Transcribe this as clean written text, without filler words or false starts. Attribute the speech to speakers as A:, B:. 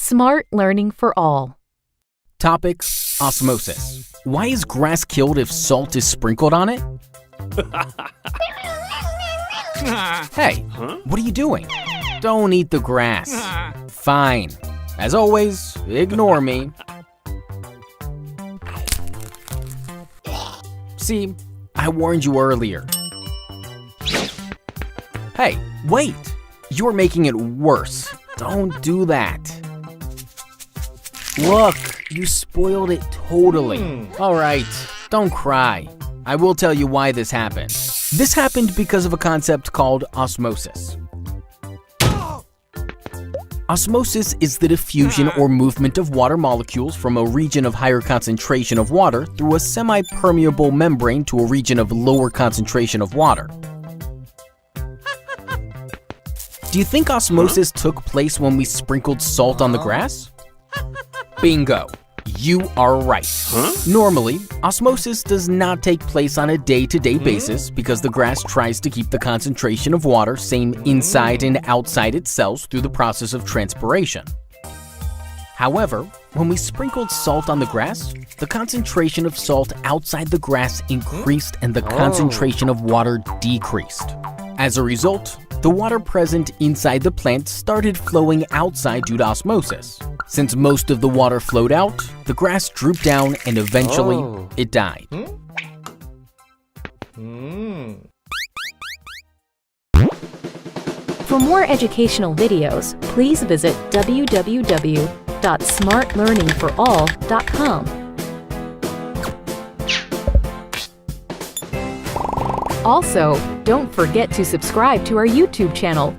A: Smart learning for all.
B: Topic: osmosis. Why is grass killed if salt is sprinkled on it? Hey, what are you doing? Don't eat the grass. Fine. As always, ignore me. See, I warned you earlier. Hey, wait! You're making it worse. Don't do that. Look, you spoiled it totally. Alright, don't cry. I will tell you why this happened. This happened because of a concept called osmosis. Osmosis is the diffusion or movement of water molecules from a region of higher concentration of water through a semi-permeable membrane to a region of lower concentration of water. Do you think osmosis took place when we sprinkled salt on the grass? Bingo! You are right. Normally, osmosis does not take place on a day-to-day basis because the grass tries to keep the concentration of water same inside and outside its cells through the process of transpiration. However, when we sprinkled salt on the grass, the concentration of salt outside the grass increased and the concentration of water decreased. As a result, the water present inside the plant started flowing outside due to osmosis. Since most of the water flowed out, the grass drooped down and eventually it died.
A: For more educational videos, please visit www.smartlearningforall.com. Also, don't forget to subscribe to our YouTube channel